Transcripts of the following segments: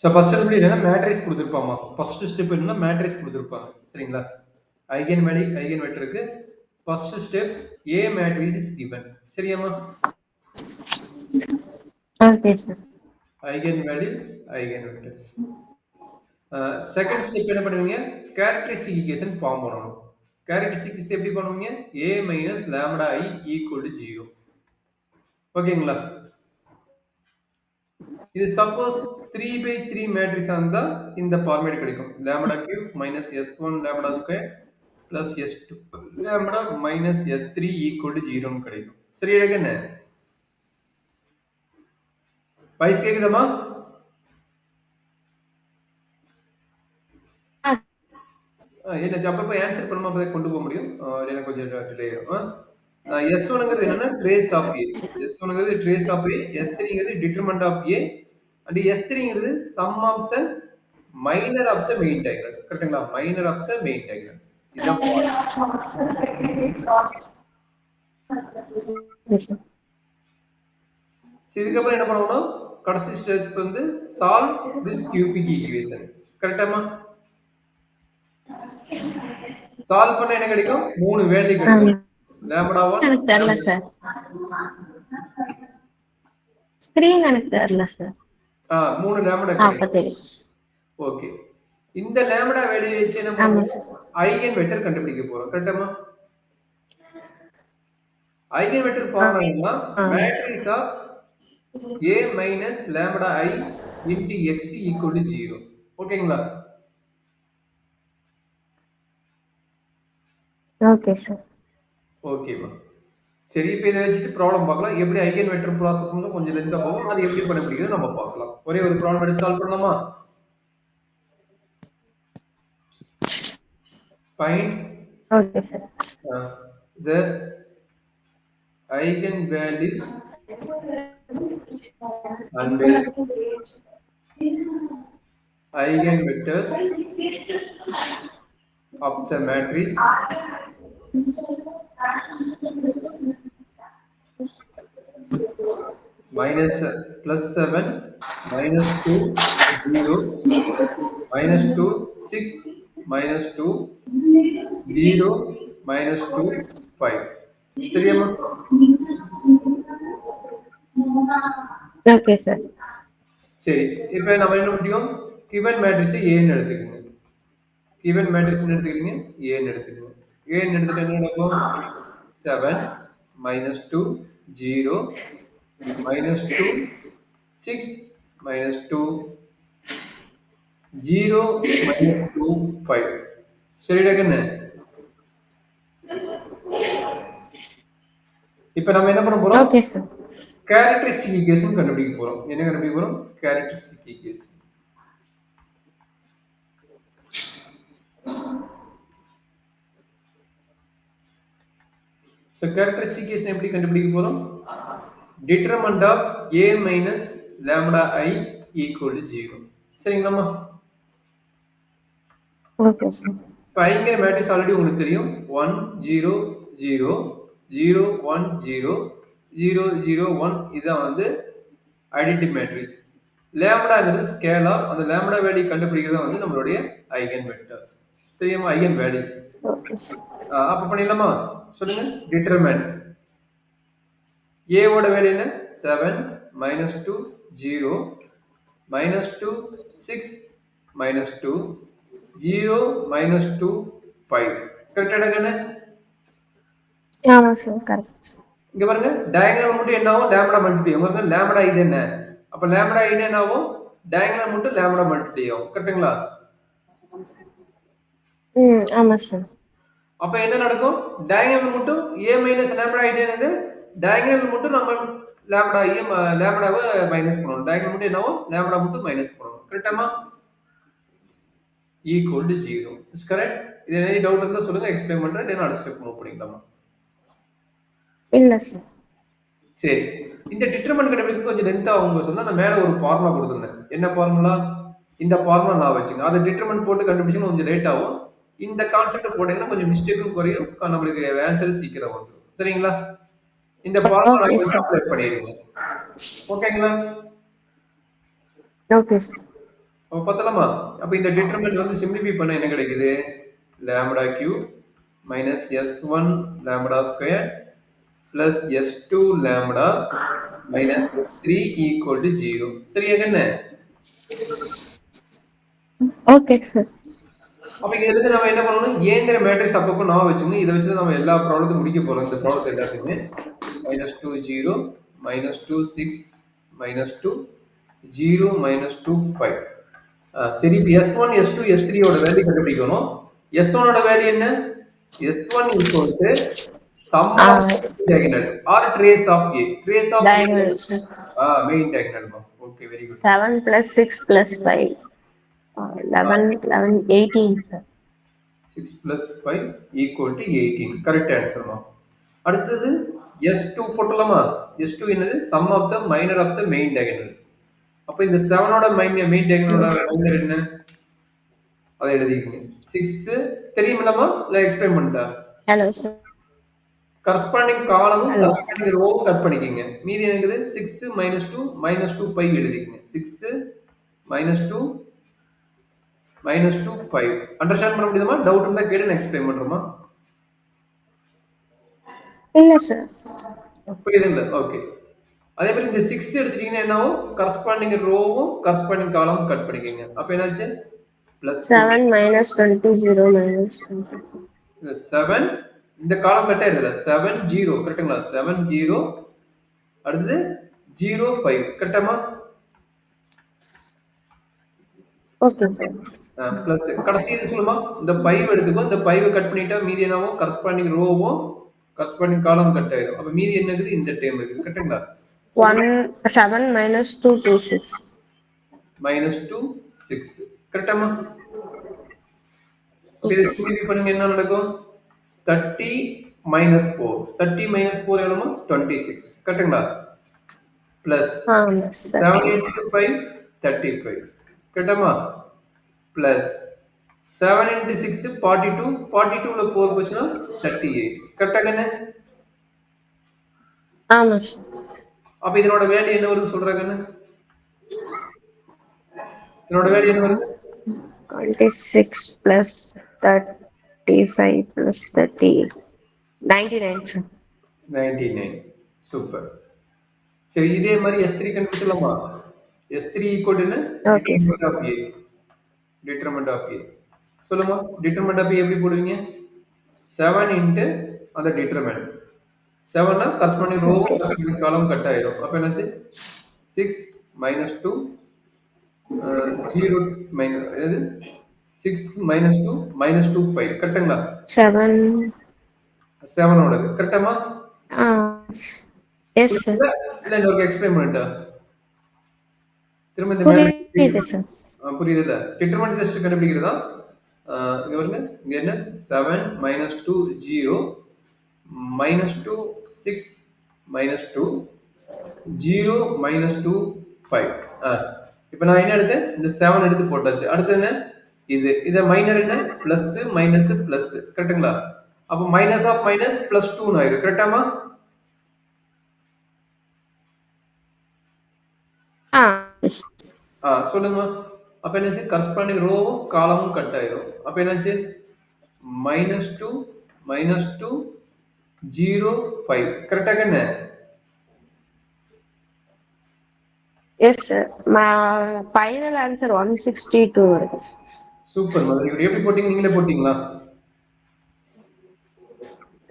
So first எப்படி என்னன்னா matrix கொடுத்துருப்பாமா. ஃபர்ஸ்ட் ஸ்டெப் என்னன்னா மேட்ரிக்ஸ் கொடுத்துருப்பாங்க. சரிங்களா? ஐகன் வேல்யூ ஐகன் வெக்டருக்கு first step A matrix is given. சரியாமா? Okay sir. Eigen value eigen vectors. Second step என்ன பண்ணுவீங்க? கேரக்டரிஸ்டிக் ஈக்குவேஷன் ஃபார்ம் பண்ணணும். கேரக்டரிஸ்டிக்ஸ் எப்படி பண்ணுவீங்க? a minus lambda i equal to 0. ஓகேங்களா? இது சப்போஸ் 3/3 மேட்ரிக்ஸ் இருந்தா இந்த ஃபார்மேட் கிடைக்கும். Lambda cube minus s1 lambda square plus s2 lambda minus s3 equal to 0 கிடைக்கும். சரியா என்ன? வாய்ஸ் கேக்குதாமா? இல்ல அப்பப்போ ஆன்சர் பண்ணாம அப்பதான் கொண்டு போக முடியும். எனக்கு கொஞ்சம் டிலே ஆகும். S1ங்கிறது என்னன்னா ட்ரேஸ் ஆஃப் A. S1ங்கிறது ட்ரேஸ் ஆஃப் A, S3ங்கிறது டிட்டர்மினன்ட் ஆஃப் A, அண்ட் S3ங்கிறது sum of the minor of the main diagram. கரெக்ட்டுங்களா? Minor of the main diagram. இதான் இதுக்கப்புறம் என்ன பண்ணணும்? கடைசி ஸ்டெப் வந்து சால்வ் திஸ் கியூபிக் ஈக்குவேஷன். கரெக்டாமா? சால்வ் பண்ண என்ன கிடைக்கும்? 3 வேல்யூ கிடைக்கும். லாம்டா 1 எனக்கு தெரியல சார். ஸ்கிரீன் எனக்கு தெரியல சார். 3 லாம்டா கிடைக்கும். ஓகே. இந்த லாம்டா வேல்யூ வச்சு என்ன பண்ணுவோம்? ஐகன் வெக்டர் கண்டுபிடிக்க போறோம். கரெக்டாமா? ஐகன் வெக்டர் ஃபார்முலா என்ன? Matrix of a minus lambda I into x equal to 0. ஓகேங்களா? Okay sir. ஓகேமா. சரி, இப்போ இதை வச்சுட்டு ப்ராப்ளம் பார்க்கலாம். எப்படி ஐகன் வெக்டர் ப்ராசஸ் வந்து கொஞ்சம் லென்த்தா போகும். அது எப்படி பண்ண முடியும்னு நம்ம பார்க்கலாம். ஒரே ஒரு ப்ராப்ளம் எடுத்து சால்வ் பண்ணலாமா? Find okay sir. the eigen values and eigen vectors of the matrix minus plus 7 minus 2 0 minus 2 6 minus 2 0 minus 2 5. சரியாமா? Okay sir. சரி, இப்போ நம்ம என்ன முடியும்? given matrix A ன்னு எடுத்துக்கங்க. given matrix ன்னு எடுத்துக்கிட்டீங்க A ன்னு எடுத்துக்கங்க. A ன்னு எடுத்துட்டு என்ன நடக்கும்? 7 minus 2 0 minus 2 6 minus 2 0 minus 2 5. சரிடா கண்ணு? இப்போ நம்ம என்ன பண்ண போறோம்? Okay sir. கேரக்டரிஸ்டிக் ஈக்குவேஷன் கண்டுபிடிக்க போறோம். என்ன கண்டுபிடிக்க போறோம்? Characteristic equation. So characteristic equation எப்படி கண்டுபிடிக்க போறோம்? Determinant of a minus lambda I equal to 0. சரிங்களாமா? Okay sir. Eigen matrix already உங்களுக்கு தெரியும். 1 0 0 0 1 0 0 0 1 இதான் வந்து ஐடென்டி மேட்ரிக்ஸ். லாம்டாங்கிறது ஸ்கேலார். அந்த லாம்டா வேல்யூ கண்டுபிடிக்கிறது வந்து நம்மளுடைய ஐகன் வெக்டர்ஸ். சரியாமா? Eigen values. Okay sir. அப்ப பண்ணிடலாமா? சொல்லுங்க. டிட்டர்மினன்ட் a ஓட வேல்யூ என்ன? 7 minus 2 0 minus 2 6 minus 2 0 minus 2 5. கரெக்டாடா கண்ணு? ஆமா சார், கரெக்ட். இங்க பாருங்க, டயகனல் மட்டும் என்ன ஆகும்? லாம்டா மல்டிப்ளை ஆகும். பாருங்க, லாம்டா இது என்ன? அப்ப லாம்டா இது என்ன ஆகும்? டயகனல் மட்டும் லாம்டா மல்டிப்ளை ஆகும். கரெக்ட்டுங்களா? ஆமா சார். அப்ப என்ன நடக்கும்? டயகனல் மட்டும் a minus lambda இது என்னது? டயகனல் மட்டும் நம்ம லாம்டா லாம்டாவை மைனஸ் பண்ணணும். டயகனல் மட்டும் என்ன ஆகும்? லாம்டா மட்டும் மைனஸ் பண்ணணும். கரெக்டாமா? Equal to 0. Is correct? இது என்ன டவுட் இருந்தா சொல்லுங்க, எக்ஸ்பிளைன் பண்றேன். நான் அடுத்த ஸ்டெப் மூவ் பண்ணிக்கலாமா? இல்ல சார். சரி, இந்த டிட்டர்மினன்ட் கண்டுபிடிக்க கொஞ்சம் லென்த் ஆகும் சொன்னா நான் மேல ஒரு ஃபார்முலா கொடுத்திருந்தேன். என்ன ஃபார்முலா? இந்த ஃபார்முலா நான் வச்சுங்க. அதை டிட்டர்மினன்ட் போட்டு கண்டுபிடிச்சா கொஞ்சம் லேட் ஆகும். இந்த கான்செப்ட் போட்டீங்கன்னா கொஞ்சம் மிஸ்டேக்கும் குறையும், நம்மளுக்கு ஆன்சர் சீக்கிரம் வந்துடும். சரிங்களா? இந்த ஃபார்முலா அப்ளை பண்ணிடுங்க. ஓகேங்களா? Okay sir. அப்ப பார்த்தலாமா? அப்ப இந்த டிட்டர்மினன்ட் வந்து சிம்ப்ளிஃபை பண்ணா என்ன கிடைக்குது? Lambda cube minus S1 lambda square plus S2 lambda minus S3 equal to 0. சரியா கண்ணு? Okay sir. அப்ப இதுல இருந்து நம்ம என்ன பண்ணணும்? ஏங்கிற மேட்ரிக்ஸ் அப்பப்போ ஞாபகம் வச்சுக்கணும். இத வச்சு தான் நம்ம எல்லா ப்ராப்ளத்தையும் முடிக்க போறோம். இந்த ப்ராப்ளத்த எல்லாத்தையுமே. -2 0, -2 6, -2 0, -2 5. சரி இப்ப S1, S2, S3 ஓட வேல்யூ கண்டுபிடிக்கணும். S1 ஓட வேல்யூ என்ன? S1 equal to sum of diagonal or trace of A. Trace of A. Diagonal sir. Main diagonal. Okay, very good. 7 plus 6 plus 5. 11, 11, 18 sir. 6 plus 5 equal to 18. Correct answer, ma. அடுத்தது S2 போட்டலாமா? S2 என்னது? Sum of the minor of the main diagonal. அப்ப இந்த 7 ஓட main diagonal ஓட minor என்ன? அதை எழுதிக்கங்க. 6 தெரியுமில்லமா? இல்ல எக்ஸ்பிளைன் பண்ணட்டா? Hello sir. கரஸ்பாண்டிங் காலமும் Hello. கரஸ்பாண்டிங் ரோவும் கட் பண்ணிக்கங்க. மீதி என்னது? 6 -2 5 எழுதிக்கங்க. 6 -2 5. அண்டர்ஸ்டாண்ட் பண்ண முடியுமா? டவுட் இருந்தா கேளு, நான் எக்ஸ்பிளைன் பண்றேமா. இல்ல சார். புரியுதுங்களா? ஓகே. அதே மாதிரி இந்த 6 எடுத்துட்டீங்கன்னா என்ன ஆகும்? கரஸ்பாண்டிங் ரோவும் கரஸ்பாண்டிங் காலமும் கட் பண்ணிக்கங்க. அப்ப என்னாச்சு? +2. 7 minus 20 0 minus 20. இந்த 7 இந்த காலம் கட் ஆயிடுதுல. 7 0 கரெக்ட்டுங்களா? 7 0 அடுத்தது 0 5 கரெக்டாமா? Okay sir. பிளஸ் கடைசி இது சொல்லுமா? இந்த 5 எடுத்துக்கோ. இந்த 5 கட் பண்ணிட்டா மீதி என்னவும் கரஸ்பாண்டிங் ரோவும் கரஸ்பாண்டிங் காலம் கட் ஆயிடும். அப்ப மீதி என்ன இருக்குது? இந்த டேர்ம் இருக்குது. கரெக்ட்டுங்களா? 7 minus 2 2 6. -2 6 கரெக்டாமா? அப்ப இதை சிம்பிளிஃபை பண்ணுங்க, என்ன நடக்கும்? 30 minus 4. 30 minus 4 எவ்வளவுமா? 26 கரெக்ட்டுங்களா? பிளஸ் 7 into 5 35 கரெக்டாமா? Plus 7 into 6 42. 42 ல 4 போச்சுன்னா 38 கரெக்டா கண்ணு? ஆமா சார். அப்ப இதனோட வேல்யூ என்ன வருது சொல்றா கண்ணு? இதனோட வேல்யூ என்ன வருது? 26 plus 35 plus 38. 99 சார். 99. சூப்பர். சரி இதே மாதிரி S3 கண்டுபிடிச்சலாமா? S3 equal to என்ன? Okay sir. Determinant of A. Determinant of A. சொல்லுமா? Determinant of A எப்படி போடுவீங்க? 7 into அந்த determinant. 7 னா corresponding row Okay, sir. corresponding column cut ஆயிடும். அப்ப என்னாச்சு? 6 minus 2 0 minus எது? 6 minus 2 minus 2 5 கரெக்ட்டுங்களா? 7. 7 ஓடது கரெக்டாமா? Yes sir. இல்ல இன்னொரு எக்ஸ்பிளைன் பண்ணட்டா? திரும்ப இந்த புரியுது சார். புரியுதுல்ல? டிட்டர்மினன்ட் ஜஸ்ட் கண்டுபிடிக்கிறதா? இங்க பாருங்க. இங்க என்ன? 7 -2 0 -2 6 -2 0 -2 5. இப்போ நான் என்ன எடுத்தேன்? இந்த 7 எடுத்து போட்டாச்சு. அடுத்து என்ன? இத மைனர் என்ன? பிளஸ் மைனஸ் பிளஸ் கரெக்ட்டுங்களா? அப்ப மைனஸ் ஆஃப் மைனஸ் பிளஸ் 2 ஆயிடும். கரெக்டாமா? சொல்லுங்க. அப்ப என்னாச்சு? கரஸ்பாண்டிங் ரோவும் காலமும் கட் ஆயிடும். அப்ப என்னாச்சு? -2 -2 0 5 கரெக்டா கண்ணு? Yes sir. ஃபைனல் ஆன்சர் 162 வருது. சூப்பர் மதன். இப்படி எப்படி போட்டீங்க? நீங்களே போட்டீங்களா?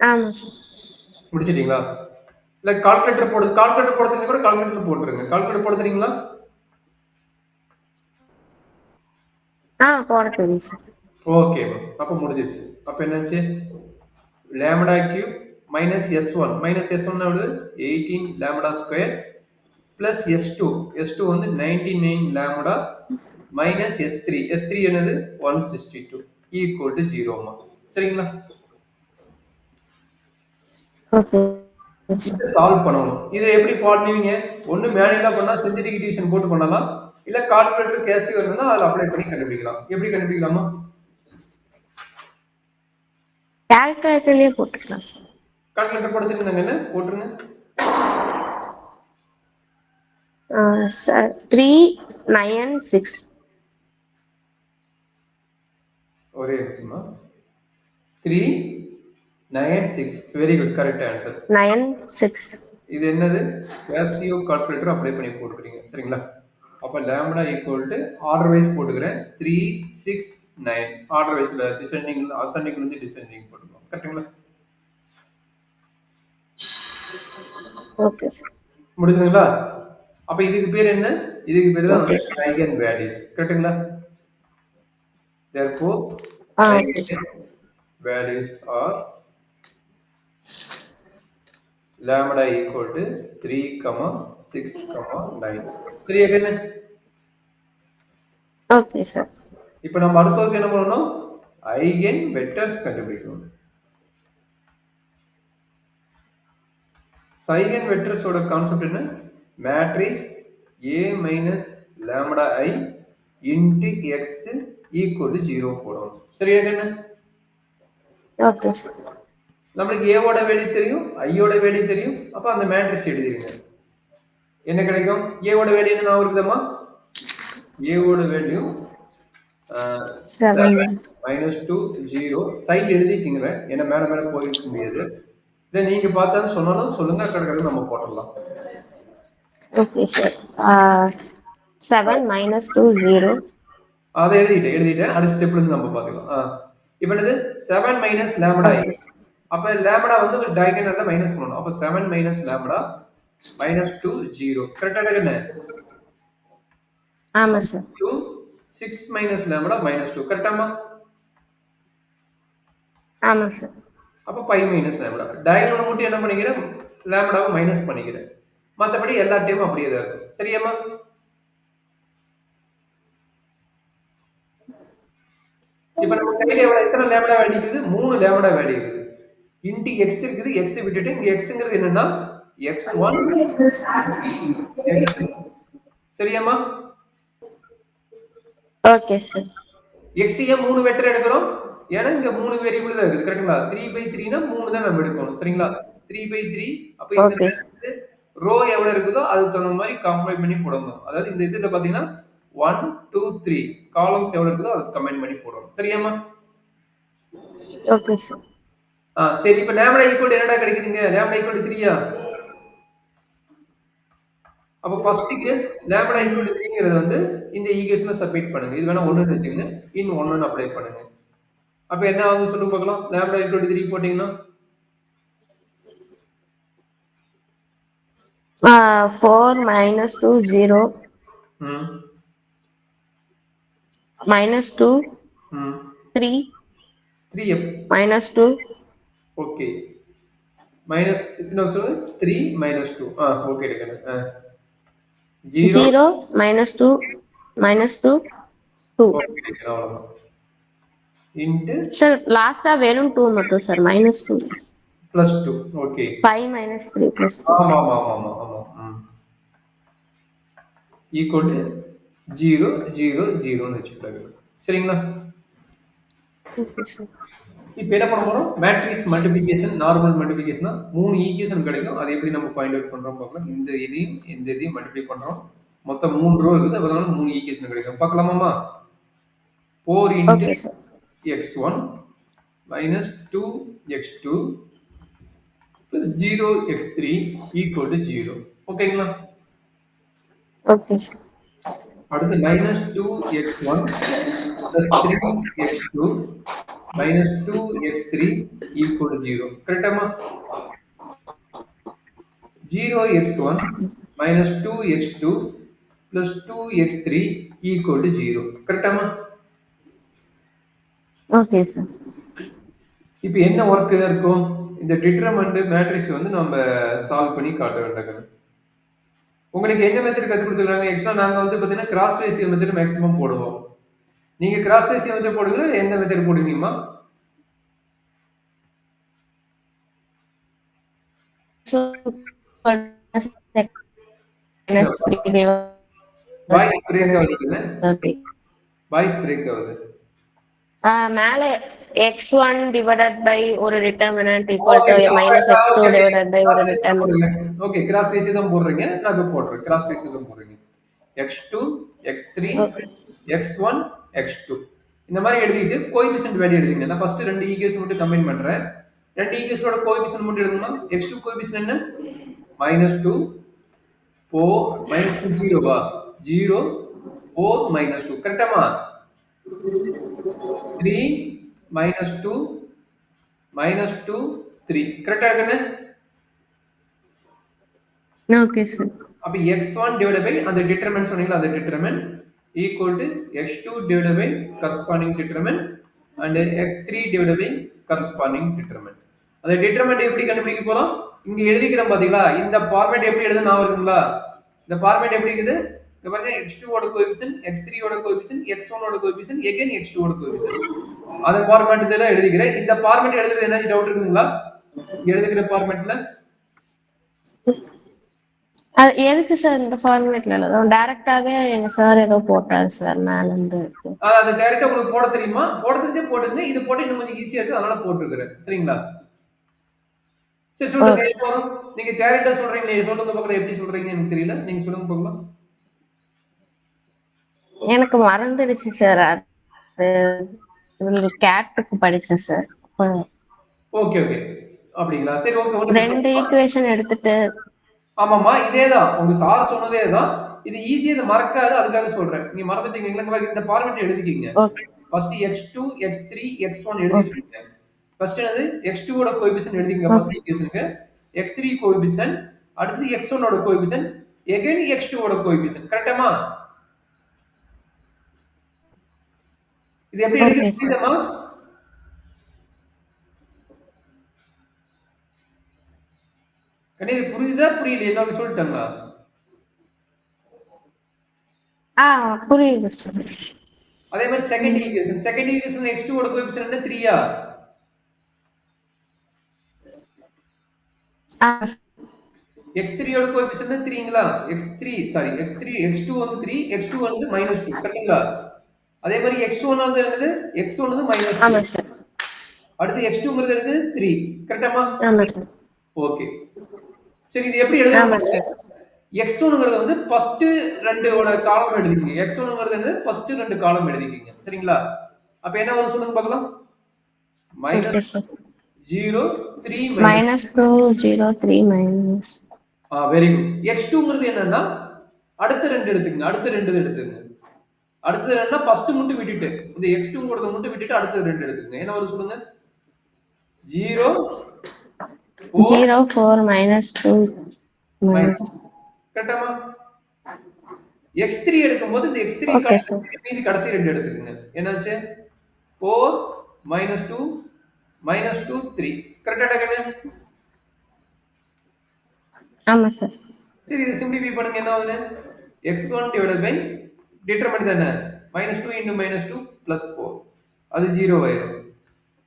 ஆமா சார். முடிச்சிட்டீங்களா? இல்ல கால்குலேட்டர் போட தெரிஞ்சா கூட கால்குலேட்டர் போட்டுருங்க. கால்குலேட்டர் போட தெரியுங்களா? போட தெரியும் சார். ஓகே. அப்ப முடிஞ்சிருச்சு. அப்ப என்னாச்சு? லாம்ப்டா கியூப் மைனஸ் S1 எவ்வளவு? 18 லாம்ப்டா ஸ்கொயர் பிளஸ் S2 வந்து 99 லாம்ப்டா மைனஸ் S3 என்னது? 162 ஈக்குவல் டு 0. சரிங்களா? ஓகே. சால்வ் பண்ணணும். இதை எப்படி பண்ணுவீங்க? ஒண்ணு மேனுவலா பண்ணா சிந்தடிக் டிவிஷன் போட்டு பண்ணலாம். இல்ல கால்குலேட்டர் கேசியோ இருந்தா அதுல அப்ளை பண்ணி கண்டுபிடிக்கலாம். எப்படி கண்டுபிடிக்கலாமா? கால்குலேட்டர்லயே போட்டுக்கலாம் சார். கால்குலேட்டர் போட தெரியுதாங்க? என்ன போட்டுருங்க. சார் 3 9 6 ஒரே நிமிஷமா 3 9 6 வெரி குட் கரெக்ட் ஆன்சர் 9 6 இது என்னது கேசியோ கால்குலேட்டர் அப்ளை பண்ணி போட்டுக்கிறீங்க சரிங்களா அப்ப lambda equal to order wise போட்டுக்கிறேன் 3 6 9 ஆர்டர் வைஸ்ல டிசெண்டிங் அசெண்டிங்ல இருந்து டிசெண்டிங் போட்டுக்கோங்க கரெக்ட்டுங்களா ஓகே சார் முடிஞ்சதுங்களா அப்ப இதுக்கு பேர் என்ன இதுக்கு பேர் தான் வந்து ஐகன் வேல்யூஸ் கரெக்ட்டுங்களா therefore okay eigen sir values are lambda equal to 3 6 9 சரியா கண்ணு ஓகே சார் இப்போ நம்ம அடுத்த ஒர்க் என்ன பண்ணணும் ஐகன் வெக்டர்ஸ் கண்டுபிடிக்கணும் ஐகன் வெக்டர்ஸோட கான்செப்ட் என்ன matrix A minus lambda I into x equal to 0 போடணும் சரியா கண்ணு ஓகே சார் நம்மளுக்கு A ஓட வேல்யூ தெரியும் I ஓட வேல்யூ தெரியும் அப்ப அந்த மேட்ரிக்ஸ் எழுதிருங்க என்ன கிடைக்கும் A ஓட வேல்யூ என்ன நான் இருக்குதம்மா A ஓட வேல்யூ 7 -2 0 சைடு எழுதிக்கிங்க ஏன்னா மேல மேல போயிருக்க முடியாது இதை நீங்க பார்த்தா சொன்னாலும் சொல்லுங்க கடற்கரை நம்ம போட்டுடலாம் ஓகே சார் 7 minus 2 0 அதை எழுதிட்டேன் அடுத்த ஸ்டெப்ல இருந்து நம்ம பார்த்துக்கலாம் இப்போ என்னது 7 மைனஸ் லேம்டா ஓகே அப்ப லேம்டா வந்து டயகனல்ல மைனஸ் பண்ணணும் அப்ப 7 மைனஸ் லேம்டா -2 0 கரெக்டா என்ன ஆமா சார் 2 6 மைனஸ் லேம்டா -2 கரெக்டாமா ஆமா சார் அப்ப 5 மைனஸ் லேம்டா டயகனல் மட்டும் என்ன பண்ணிக்கிறேன் லேம்டாவை மைனஸ் பண்ணிக்கிறேன் மற்றபடி எல்லா டைமும் அப்படியே தான் இருக்கும் சரியாமா இப்ப நம்ம கையில எத்தனை லேம்டா வேல்யூ இருக்குது 3 லேம்டா வேல்யூ இருக்குது இன்டு x இருக்குது x விட்டுட்டு இங்க xங்கிறது என்னன்னா x1 x2 சரியாமா okay sir x ஏன் 3 வெக்டர் எடுக்கிறோம் ஏன்னா இங்க 3 வேரியபிள் தான் இருக்குது கரெக்ட்டுங்களா 3/3 னா 3 தான் நம்ம எடுக்கணும் சரிங்களா 3/3 அப்ப இந்த ஓகே ரோ எவ்வளவு இருக்குதோ அதுக்கு தகுந்த மாதிரி கம்பைன் பண்ணி போடணும் அதாவது இந்த இதுல பாத்தீங்கன்னா 1 2 3 காலம்ஸ் எவ்வளவு இருக்குதோ அதுக்கு கம்பைன் பண்ணி போடணும் சரியாமா ஓகே சார் சரி இப்ப லாம்டா ஈக்குவல் என்னடா கிடைக்குதுங்க லாம்டா ஈக்குவல் 3யா அப்ப ஃபர்ஸ்ட் கேஸ் லாம்டா ஈக்குவல் 3ங்கிறது வந்து இந்த ஈக்குவேஷனை சப்மிட் பண்ணுங்க இது வேணா 1 ன்னு வெச்சுங்க இன் 1 ன்னு அப்ளை பண்ணுங்க அப்ப என்ன ஆகும் சொல்லுங்க பார்க்கலாம் லாம்டா ஈக்குவல் 3 போட்டீங்கன்னா 4 minus 2 0 minus 2 3 3 minus 2 okay minus என்ன சொல்லுங்க 3 -2 ஓகே எடுக்கணும் 0 minus 2 minus 2 2 ஓகே எடுக்கணும் அவ்வளவுதான் இன்டு சார் லாஸ்டா வெறும் 2 மட்டும் sir minus 2 +2 okay 5 minus 3 plus 2 ஆமா ஆமா ஆமா ஆமா ஆமா ஈக்குவல் டு 0 0 0 ன்னு வெச்சுக்கலாம் சரிங்களா ஓகே சார் இப்போ என்ன பண்ண போறோம் மேட்ரிக்ஸ் மல்டிப்ளிகேஷன் நார்மல் மல்டிப்ளிகேஷன் தான் 3 ஈக்குவேஷன் கிடைக்கும் அது எப்படி நம்ம ஃபைண்ட் அவுட் பண்றோம் பார்க்கலாம் இந்த இதையும் மல்டிப்ளை பண்றோம் மொத்தம் 3 ரோ இருக்குது அதனால 3 ஈக்குவேஷன் கிடைக்கும் பார்க்கலாமாமா 4 into okay sir x1 minus 2x2 plus 0x3 equal to 0 ஓகேங்களா ஓகே சார் அடுத்து minus 2x1 plus 3x2 minus 2x3 equal to 0 கரெக்டாமா 0x1 minus 2x2 plus 2x3 equal to 0 கரெக்டாமா ஓகே சார் இப்போ என்ன work இருக்கும் இந்த determinant matrix வந்து நம்ம சால்வ் பண்ணி காட்ட வேண்டாம் உங்களுக்கு என்ன மெத்தட் கத்து கொடுத்துருக்காங்க எக்ஸ்ட்ரா நாங்க வந்து பாத்தீங்கன்னா கிராஸ் ரேஷியோ மெத்தட் மேக்ஸிமம் போடுவோம் நீங்க கிராஸ் ரேஷியோ மெத்தட் போடுவீங்களா எந்த மெத்தட் போடுவீங்கம்மா வாய்ஸ் பிரேக் ஆகுது வாய்ஸ் பிரேக் ஆகுது மேல x1 divided by ஒரு determinant equal to minus x2 divided by ஒரு determinant ஓகே கிராஸ் ரேஷியோ தான் போடுறீங்க நான் இப்ப போடுறேன் கிராஸ் ரேஷியோ தான் போடுறீங்க x2 x3 okay. x1 x2 இந்த மாதிரி எழுதிட்டு கோஎஃபிஷியன்ட் வேல்யூ எழுதுங்க. நான் ஃபர்ஸ்ட் ரெண்டு ஈக்குவேஷன் மட்டும் கம்பைன் பண்றேன். ரெண்டு ஈக்குவேஷனோட கோஎஃபிஷியன்ட் மட்டும் எழுதணுமா? x2 கோஎஃபிஷியன்ட் என்ன? -2 4 -2 0வா? 0 4 -2 கரெக்டாமா? 3 -2 -2 3 கரெக்டா இருக்குன்னு? Okay sir. அப்ப x1 divided by அந்த determinant சொன்னீங்களா அந்த determinant equal to x2 divided by corresponding determinant and x3 divided by corresponding determinant. அந்த determinant எப்படி கண்டுபிடிக்க போறோம்? இங்க எழுதிக்கிறோம் பாத்தீங்களா? இந்த ஃபார்மேட் எப்படி எழுத ஞாபகம் இருக்குங்களா? இந்த ஃபார்மேட் எப்படி இருக்குது? இங்க பாருங்க x2 ஓட கோஎஃபிஷியன்ட், x3 ஓட கோஎஃபிஷியன்ட், x1 ஓட கோஎஃபிஷியன்ட், again x2 ஓட கோஎஃபிஷியன்ட். அந்த ஃபார்மேட் தான் எழுதிக்கிறேன். இந்த ஃபார்மேட் எழுதுறது என்ன டவுட் இருக்குங்களா? எழுதுகிற ஃபார்மேட்ல அது எதுக்கு சார் இந்த ஃபார்மேட்ல எழுதுறோம்? டைரக்டாவே எங்க சார் ஏதோ போட்டாரு சார் மேல இருந்து. அது டைரக்டா உங்களுக்கு போட தெரியுமா? போட தெரிஞ்சே போட்டுங்க. இது போட்டு இன்னும் கொஞ்சம் ஈஸியா இருக்கு அதனால போட்டுக்கிறேன். சரிங்களா? சரி சொல்லுங்க. நீங்க டைரக்டா சொல்றீங்க. நீங்க சொல்றது பக்கத்துல எப்படி சொல்றீங்க எனக்கு தெரியல. நீங்க சொல்லுங்க பார்க்கலாம். எனக்கு மறந்துடுச்சு சார். அது கேட்டுக்கு படிச்சேன் சார். Okay okay. அப்படிங்களா? சரி ஓகே. ரெண்டு ஈக்குவேஷன் எடுத்துட்டு ஆமாமா இதேதான். உங்க சார் சொன்னதே தான். இது ஈஸியா இத மறக்காது அதுக்காக சொல்றேன். நீங்க மறந்துட்டீங்களா? இந்த ஃபார்மேட் எழுதிக்கீங்க. ஃபர்ஸ்ட் x2 x3 x1 எழுதிட்டீங்க. ஃபர்ஸ்ட் என்னது x2 ஓட கோஎஃபிஷியன்ட் எழுதிங்க ஃபர்ஸ்ட் ஈக்குவேஷனுக்கு. x3 கோஎஃபிஷியன்ட், அடுத்து x1 ஓட கோஎஃபிஷியன்ட், again x2 ஓட கோஎஃபிஷியன்ட். கரெக்ட்டாமா? இது எப்படி எழுதிக்க புரியுதாமா? கண்ணே இது புரியுதா புரியலையா? என்ன சொல்லிட்டாங்களா? புரியுது சார். அதே மாதிரி செகண்ட் ஈக்குவேஷன் x2 ஓட கோஎஃபிஷியன்ட் என்ன 3யா? x3 ஓட கோஎஃபிஷியன்ட் 3ங்களா? x2 வந்து 3, x2 வந்து -2 கரெக்ட்டுங்களா? அதே மாதிரி x1 வந்து என்னது? x1 வந்து -2. ஆமா சார். அடுத்து x2ங்கிறது என்னது? 3 கரெக்ட்டாமா? ஆமா சார். ஓகே. சரி இது எப்படி எழுதலாம்? ஆமா சார். x1ங்கிறது வந்து ஃபர்ஸ்ட் ரெண்டு ஓட காலம் எழுதிக்கீங்க. x1ங்கிறது என்னது? ஃபர்ஸ்ட் ரெண்டு காலம் எழுதிக்கீங்க. சரிங்களா? அப்ப என்ன வரும் சொல்லுங்க பார்க்கலாம். -0 3 -2 0 3 minus. Very good. x2ங்கிறது என்னன்னா அடுத்த ரெண்டு எடுத்துக்கங்க. அடுத்து என்னன்னா ஃபர்ஸ்ட் மட்டும் விட்டுட்டு இந்த x2ங்கிறத மட்டும் விட்டுட்டு அடுத்த ரெண்டு எடுத்துக்கங்க. என்ன வரும் சொல்லுங்க. 0 4 -2 கரெக்டாமா? x3 எடுக்கும்போது இந்த x3 மீதி கடைசி ரெண்டு எடுத்துக்கங்க. என்னாச்சு? 4 -2 -2 3 கரெக்ட்டா கண்ணு? ஆமா சார். சரி இது சிம்பிளிஃபை பண்ணுங்க என்ன ஆகுது? x1 divided by டிட்டர்மினன்ட் தானே? -2 into -2 plus 4 அது 0 ஆயிரும்.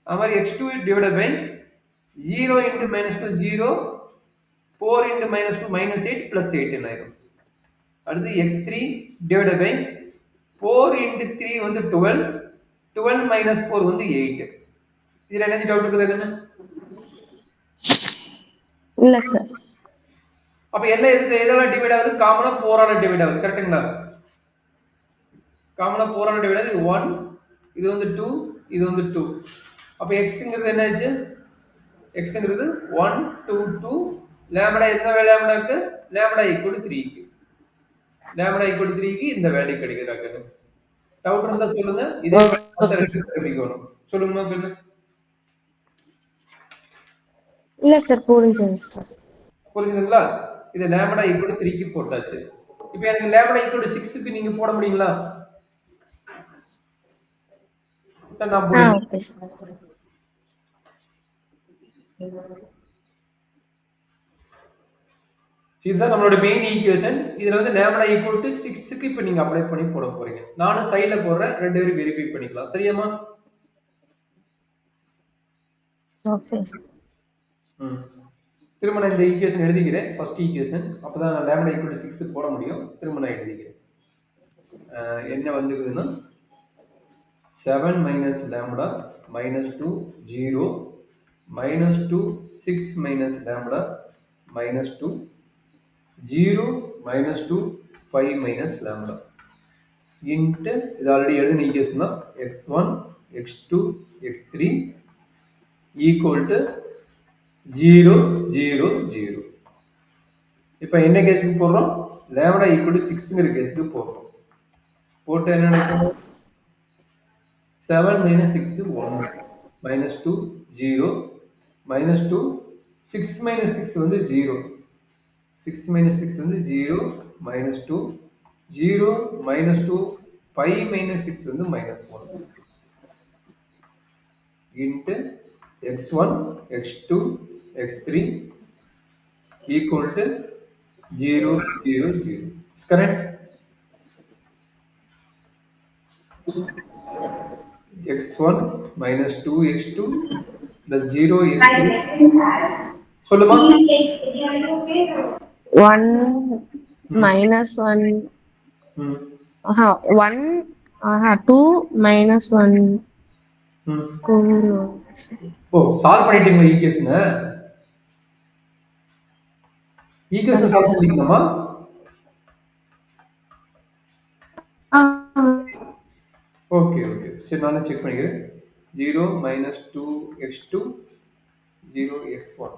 அது மாதிரி x2 divided by 0 into -2 0 4 into -2 -8 plus 8 ஆயிரும். அடுத்து x3 divided by 4 into 3 வந்து 12 12 minus 4 வந்து 8. இதுல என்ன டவுட் இருக்குதா கண்ணு? இல்ல சார். அப்ப எல்லாம் எதெல்லாம் டிவைட் ஆகுது? காமனா 4 ஆல டிவைட் ஆகுது. கரெக்ட்டுங்களா? காமனா 4 ஆல டிவைட் ஆகுது. இது 1 இது வந்து 2 இது வந்து 2. அப்ப xங்கிறது என்ன ஆச்சு? xங்கிறது 1 2 2 லாம்டா என்ன லாம்டாக்கு? லாம்டா = 3 க்கு. லாம்டா = 3 க்கு இந்த வேல்யூ கிடைக்குதுங்க. டவுட் இருந்தா சொல்லுங்க. இதே கண்டுபிடிக்கணும். சொல்லுங்கமா கண்ணு. இல்ல சார் புரிஞ்சது சார். புரிஞ்சுதுங்களா? இது லாம்டா = 3 க்கு போட்டாச்சு. இப்போ எனக்கு லாம்டா = 6 க்கு நீங்க போட முடியுங்களா? நான் போடுறேன். Okay sir. இதுதான் நம்மளோட மெயின் ஈக்குவேஷன். இதுல வந்து லாம்டா = 6 க்கு இப்போ நீங்க அப்ளை பண்ணி போட போறீங்க. நானும் சைடுல போடுறேன். ரெண்டு பேரும் வெரிஃபை பண்ணிக்கலாம். சரியாமா? Okay sir. திரும்ப நான் இந்த ஈக்குவேஷன் எழுதிக்கிறேன். First equation. அப்பதான் நான் லாம்டா = 6 போட முடியும். திரும்ப நான் எழுதிக்கிறேன். என்ன வந்துக்குதுன்னா 7 minus lambda minus 2 0 minus 2 6 minus lambda minus 2 0 minus 2 5 minus lambda into இது ஆல்ரெடி எழுதின ஈக்குவேஷன் தான் x1 x2 x3 equal to 0 0 0. இப்போ என்ன கேஸுக்கு போடுறோம் lambda equal to 6ங்கிற கேஸுக்கு போடுறோம். போட்டு என்ன நடக்கும் 7 minus 6 1 minus 2 0 minus 2 6 minus 6 வந்து 0 6 minus 6 வந்து 0 minus 2 0 minus 2 5 minus 6 வந்து minus 1 into x1 x2 x3 equal to 0 0 0. Is correct? x1 minus 2x2 plus 0 x3 சொல்லுமா 1 minus 1 1 2 minus 1 2. ஓ சால்வ் பண்ணிட்டீங்களா ஈக்குவேஷன் சால்வ் பண்ணிட்டீங்களாமா ஓகே ஓகே சரி நானே செக் பண்ணிக்கிறேன் 0 minus 2x2 0 x1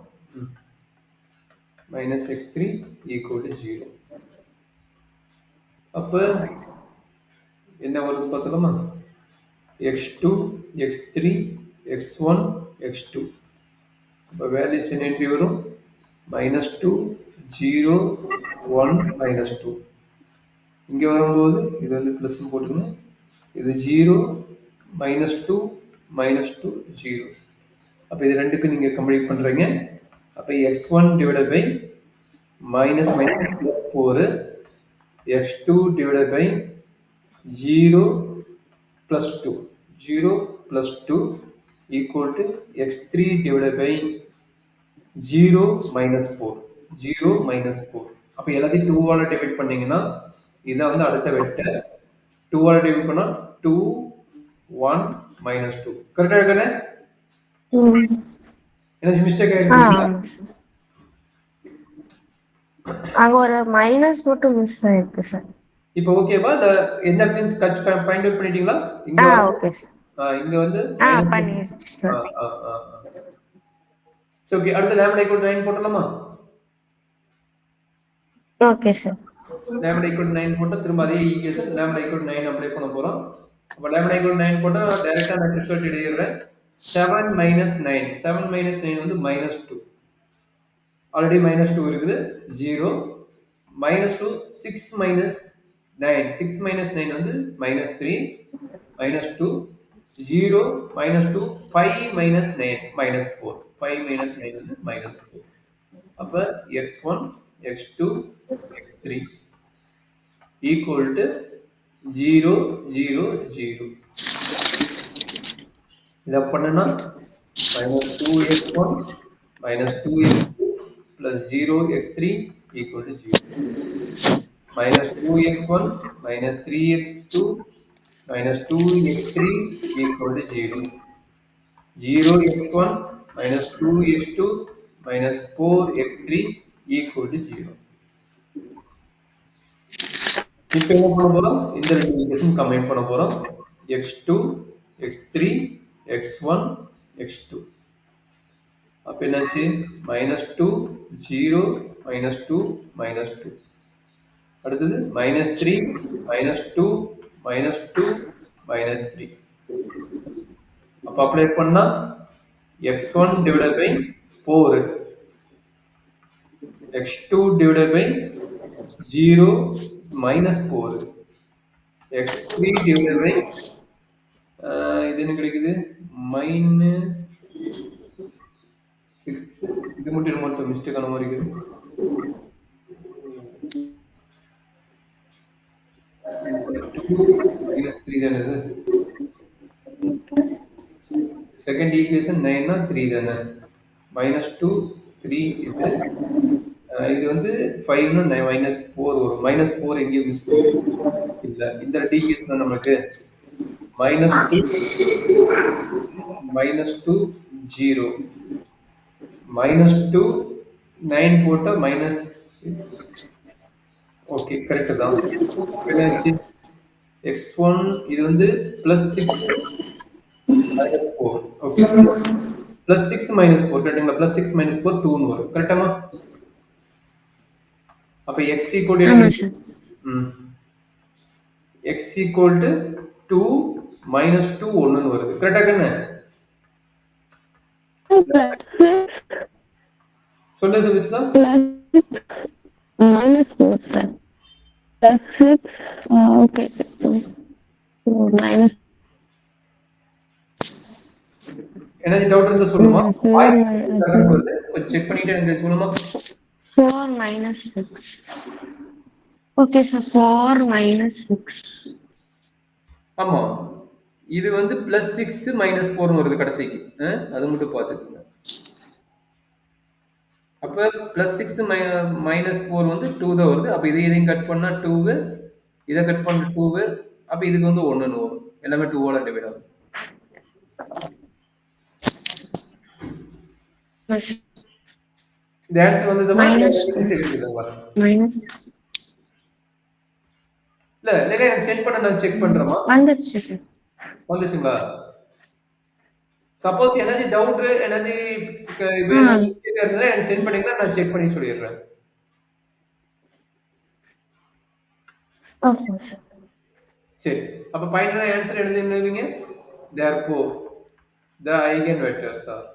minus x3 equal to 0. அப்ப என்ன வருது பார்த்தலாமா x2 x3 x1 x2 அப்ப values என்ன என்ட்ரி வரும் -2 0 1 -2 இங்க வரும்போது இது வந்து பிளஸ் போட்டுங்க இது 0 -2 -2 0 அப்ப இது ரெண்டுக்கு நீங்க கம்பைன் பண்றீங்க அப்ப x1 divided by minus minus plus 4 x2 divided by 0 plus 2 0 plus 2 equal to x3 divided by 0 minus 4 0 minus 4 அப்ப எல்லாத்தையும் 2 ஆல டிவைட் பண்ணீங்கன்னா இத வந்து அடுத்த வெக்டர் 2 ஆல டிவைட் பண்ணா 2 1 minus 2 கரெக்ட்டா இருக்கனே என்ன மிஸ்டேக் ஆயிருக்கு அங்க ஒரு மைனஸ் போட்டு மிஸ் ஆயிருக்கு சார் இப்போ ஓகேவா எந்த இடத்துல ஃபைண்ட் அவுட் பண்ணிட்டீங்களா இங்க ஓகே சார் இங்க வந்து பண்ணியாச்சு சார் சோ ஓகே அடுத்து lambda equal to 9 போடலாமா okay sir lambda equal to 9 போட்டா திரும்ப அதே equation lambda equal to 9 apply பண்ண போறோம் அப்ப lambda equal to 9 போட்டா டைரக்ட்டா நான் ரிசல்ட் எழுதிறேன் 7 minus 9 7 minus 9 வந்து -2 ஆல்ரெடி -2 இருக்குது 0 -2 6 minus 9 6 minus 9 வந்து -3 -2 0 -2 5 minus 9 -4 5 minus 9 வந்து -4 அப்ப x1 x2 x3 equal to 0 0 0 இத பண்ணனா -2x1 -2x2 plus 0x3 equal to 0 -2x1 -3x2 -2x3 equal to 0 0x1 -2x2 -4x3 equal to 0 இப்போ என்ன பண்ண போறோம் இந்த ரெண்டு ஈக்குவேஷன் கம்பைன் பண்ண போறோம் x2 x3 x1 x2 அப்ப என்னாச்சு -2 0 -2 -2 அடுத்தது -3 -2 -2 -3 அப்ப அப்ளை பண்ணா x1 divided by 4 x2 divided by 0 minus 4 x3 divided by இது என்ன கிடைக்குது minus 6 இது மட்டும் மிஸ்டேக் ஆன மாதிரி இருக்குது -3 தானே இது செகண்ட் ஈக்குவேஷன் 9 னா 3 தானே -2 3 இது வந்து 5 னா -4 வரும் -4 எங்க மிஸ் இல்ல இந்த ஈக்குவேஷன் தான் நமக்கு -2 0 -2 9 போட்டா -6 ஓகே. கரெக்ட் தான். என்னாச்சு? x1 இது வந்து +6 -4. ஓகே. +6 -4 கரெக்ட்டுங்களா? +6 -4 2ன்னு வரும். கரெக்ட்டாம்மா? அப்ப x ஈக்குவல் டு ஆமா என்னது? சார். ம். x ஈக்குவல் டு 2 -2 1ன்னு வருது. கரெக்ட்டா கண்ணு? சொல்லு சுபிஸ்தா. -4 சார். +6 ஓகே. மைனஸ் ஏதாச்சும் டவுட் இருந்தா சொல்லுமா? 4 வாய்ஸ் கரெக்ட்டா வருது. கொஞ்சம் செக் பண்ணிட்டு எனக்கு சொல்லுமா? 4 -6. Okay sir. 4 -6. ஆமா. இது வந்து +6 -4ன்னு வருது கடைசிக்கு. அது மட்டும் பார்த்துக்கங்க. அப்ப +6 -4 வந்து 2 தான் வருது. அப்ப இதையும் கட் பண்ணா 2 இத கட் பண்ணா 2 அப்ப இதுக்கு வந்து 1ன்னு வரும். எல்லாமே 2 ஆல டிவைட் ஆகும். இந்த ஆன்சர் வந்ததுமா? மைனஸ் இல்ல நிறைய எனக்கு சென்ட் பண்ண நான் செக் பண்றேமா. வந்துருச்சு சார். வந்துச்சுங்களா? சப்போஸ் ஏதாச்சும் டவுட் ஏதாச்சும் வேணும் மிஸ்டேக்கா இருந்தா எனக்கு சென்ட் பண்ணீங்கன்னா நான் செக் பண்ணி சொல்லிடுறேன். Okay sir. சரி. அப்ப ஃபைனல் ஆன்சர் எழுதுவீங்க. Therefore the eigenvectors are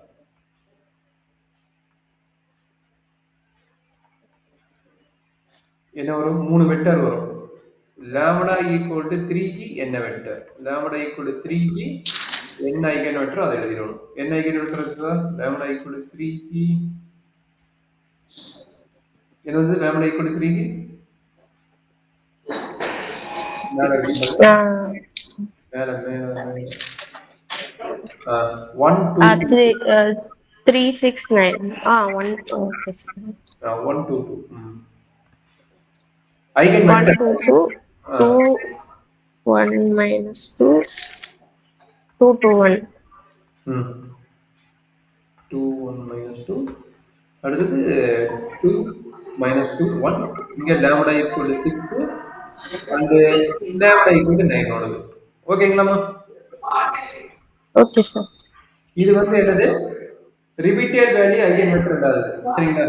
என்ன வரும்? 3 வெக்டர் வரும். lambda equal to 3 க்கு என்ன வெக்டர்? lambda equal to 3 க்கு என்ன ஐகன் வெக்டர் அதை எழுதிடணும். என்ன ஐகன் வெக்டர் இருக்கு? lambda equal to 3 க்கு என்னது? lambda equal to 3 க்கு மேல இருக்கு. மேல மேல மேல 1 2 369. 1 ஓகே சார். 1 2 2 eigen 1 vector 2 2 1 -2 2 2 1. 2 1 -2 அடுத்தது 2 -2 1 இங்க lambda equal to 6 and lambda equal to 9 வருது. ஓகேங்களாமா? Okay sir. இது வந்து என்னது? ரிப்பீட்டட் வேல்யூ ஐகன் வெக்டர் ரெண்டாவது. சரிங்களா?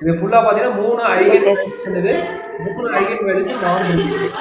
இது ஃபுல்லா பாத்தீங்கன்னா 3 ஐகன் ஓகே வேல்யூஸ் என்னது? 3 ஐகன் வேல்யூஸ் நான் ரிப்பீட்டட்.